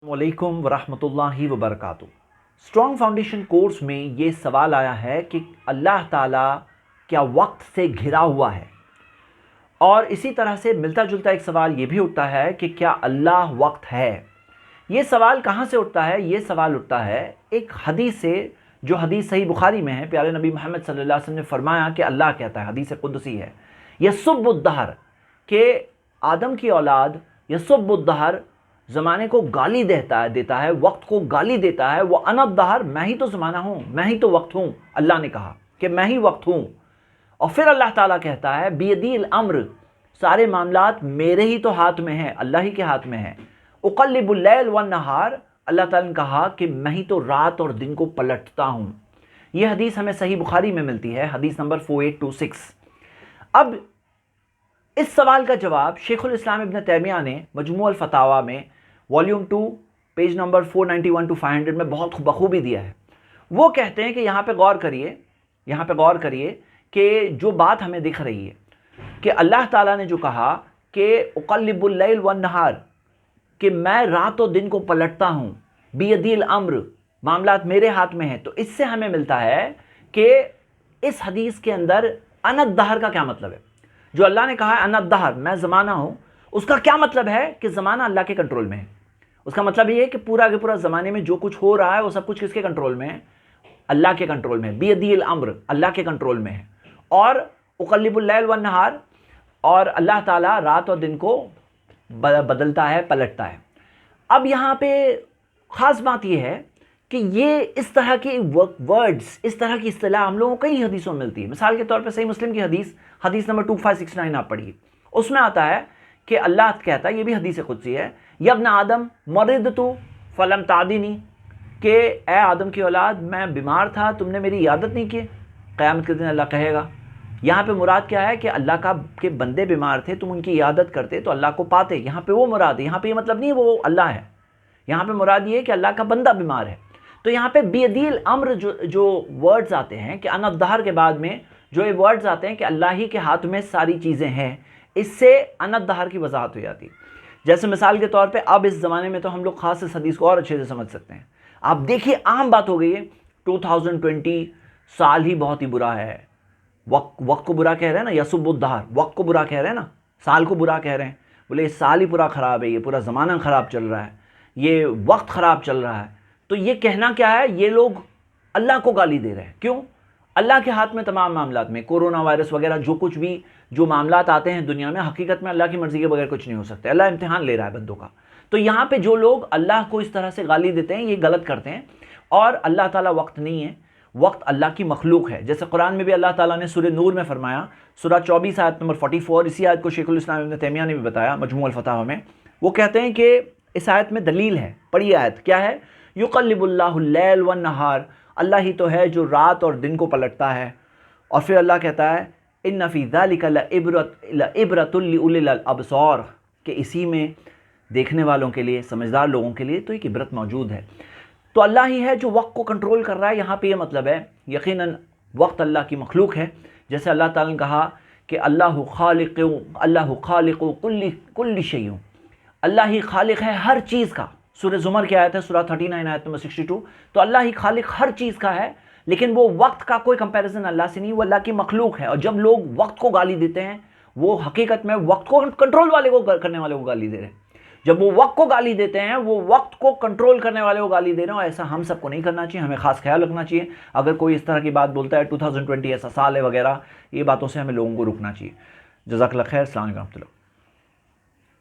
वालेकुम वरहमतुल्लाहि वबरकातुह। Strong foundation course में ये सवाल आया है कि अल्लाह ताला क्या वक्त से घिरा हुआ है, और इसी तरह से मिलता जुलता एक सवाल ये भी उठता है कि क्या अल्लाह वक्त है। ये सवाल कहाँ से उठता है? ये सवाल उठता है एक हदीस से, जो हदीस सही बुखारी में है। प्यारे नबी मोहम्मद सल्लल्लाहु अलैहि वसल्लम ने फरमाया कि अल्लाह कहता है, हदीस कुदसी है, यसुब्बुद्दहर, कि आदम की औलाद यसुब्बुद्दहर ज़माने को गाली देता है, वक्त को गाली देता है। वो अनद्दहर, मैं ही तो ज़माना हूँ, मैं ही तो वक्त हूँ। अल्लाह ने कहा कि मैं ही वक्त हूँ। और फिर अल्लाह ताला कहता है बियदिल अम्र, सारे मामलात मेरे ही तो हाथ में है, अल्लाह ही के हाथ में है। उक़ल्लिबुल लैल वन नहार, अल्लाह ताला ने कहा कि मैं ही तो रात और दिन को पलटता हूँ। ये हदीस हमें सही बुखारी में मिलती है, हदीस नंबर 4826। अब इस सवाल का जवाब शेखुल इस्लाम इब्न तैमिया ने मजमू अल फतावा में वॉल्यूम 2 पेज नंबर 491 to 500 में बहुत बखूबी दिया है। वो कहते हैं कि यहाँ पे गौर करिए कि जो बात हमें दिख रही है कि अल्लाह ताला ने जो कहा कि उक़ल्लिबुल लैल वन नहार, कि मैं रात और दिन को पलटता हूँ, बियदिल अम्र, मामलात मेरे हाथ में है। तो इससे हमें मिलता है कि इस हदीस के अंदर अनद्दहर का क्या मतलब है। जो अल्लाह ने कहा है अनद्दहर, मैं ज़माना हूँ, उसका क्या मतलब है कि ज़माना अल्लाह के कंट्रोल में है। उसका मतलब ये है कि पूरा के पूरा ज़माने में जो कुछ हो रहा है वो सब कुछ किसके कंट्रोल में है? अल्लाह के कंट्रोल में। बियदिल अम्र, अल्लाह के कंट्रोल में है। और उक़ल्लिबुल लैल वन नहार, और अल्लाह ताला रात और दिन को बदलता है, पलटता है। अब यहाँ पे ख़ास बात यह है कि ये इस तरह के वर्ड्स, इस तरह की इस्तिलाह हम लोगों को कई हदीसों में मिलती है। मिसाल के तौर पे सही मुस्लिम की हदीस नंबर 2569 आप पढ़िए, उसमें आता है कि अल्लाह कहता है, ये भी हदीस कुदसी है, यब्न आदम मरिदतु फलम तादिनी, कि ए आदम की औलाद, मैं बीमार था, तुमने मेरी इयादत नहीं की। क़यामत के दिन अल्लाह कहेगा। यहाँ पे मुराद क्या है कि अल्लाह के बंदे बीमार थे, तुम उनकी इयादत करते तो अल्लाह को पाते। यहाँ पे वो मुराद है, यहाँ पे ये मतलब नहीं वो अल्लाह है। यहाँ पे मुराद ये है कि अल्लाह का बंदा बीमार है। तो यहाँ पे बियदिल अम्र जो वर्ड्स आते हैं कि अनद्दहर के बाद में जो ये वर्ड्स आते हैं कि अल्लाह ही के हाथ में सारी चीज़ें हैं, इससे अनद्दहर की वजाहत हो जाती है। जैसे मिसाल के तौर पे अब इस ज़माने में तो हम लोग ख़ास इस हदीस को और अच्छे से समझ सकते हैं। आप देखिए, आम बात हो गई है 2020 साल ही बहुत ही बुरा है। वक्त को बुरा कह रहे हैं ना, यसुब्बुद्दहर, वक्त को बुरा कह रहे हैं ना, साल को बुरा कह रहे हैं। बोले ये साल ही पूरा ख़राब है, ये पूरा ज़माना ख़राब चल रहा है, ये वक्त ख़राब चल रहा है। तो ये कहना क्या है? ये लोग अल्लाह को गाली दे रहे हैं। क्यों? अल्लाह के हाथ में तमाम मामलात में, कोरोना वायरस वगैरह जो कुछ भी जो मामलात आते हैं दुनिया में, हकीकत में अल्लाह की मर्ज़ी के बगैर कुछ नहीं हो सकता। अल्लाह इम्तिहान ले रहा है बंदों का। तो यहाँ पे जो लोग अल्लाह को इस तरह से गाली देते हैं, ये गलत करते हैं। और अल्लाह ताला वक्त नहीं है, वक्त अल्लाह की मखलूक है। जैसे कुरान में भी अल्लाह ताला ने सूरह नूर में फरमाया, सूरह 24 आयत नंबर 44, इसी आयत को शेखुल इस्लाम इब्न तैमिया ने भी बताया मजमू अल फतावा में। वो कहते हैं कि इस आयत में दलील है। पढ़िए आयत क्या है? युक़ल्लिबुल्लाहुल लैल वन नहार, अल्लाह ही तो है जो रात और दिन को पलटता है। और फिर अल्लाह कहता है इन्ना फ़ी ज़ालिका लइब्रतुल लिउलिल अबसार, कि इसी में देखने वालों के लिए, समझदार लोगों के लिए तो एक इबरत मौजूद है। तो अल्लाह ही है जो वक्त को कंट्रोल कर रहा है। यहाँ पे ये मतलब है यकीनन वक्त अल्लाह की मखलूक है। जैसे अल्लाह ताला ने कहा कि अल्लाहु खालिक़ु कुल्ली शैइन, अल्लाह ही खालिक है हर चीज़ का। सूरह ज़ुमर की आयत है, सूरह 39 आयत नंबर 62। तो अल्लाह ही खालिक हर चीज़ का है, लेकिन वो वक्त का कोई कंपैरिजन अल्लाह से नहीं, वो अल्लाह की मखलूक है। और जब लोग वक्त को गाली देते हैं, वो हकीकत में वक्त को कंट्रोल वाले को करने वाले को गाली दे रहे हैं। जब वो वक्त को गाली देते हैं, वो वक्त को कंट्रोल करने वाले को गाली दे रहे हो। ऐसा हम सबको नहीं करना चाहिए, हमें खास ख्याल रखना चाहिए। अगर कोई इस तरह की बात बोलता है 2020 ऐसा साल है वगैरह, ये बातों से हमें लोगों को रुकना चाहिए। जज़ाकल्लाह खैर। अस्सलाम वालेकुम।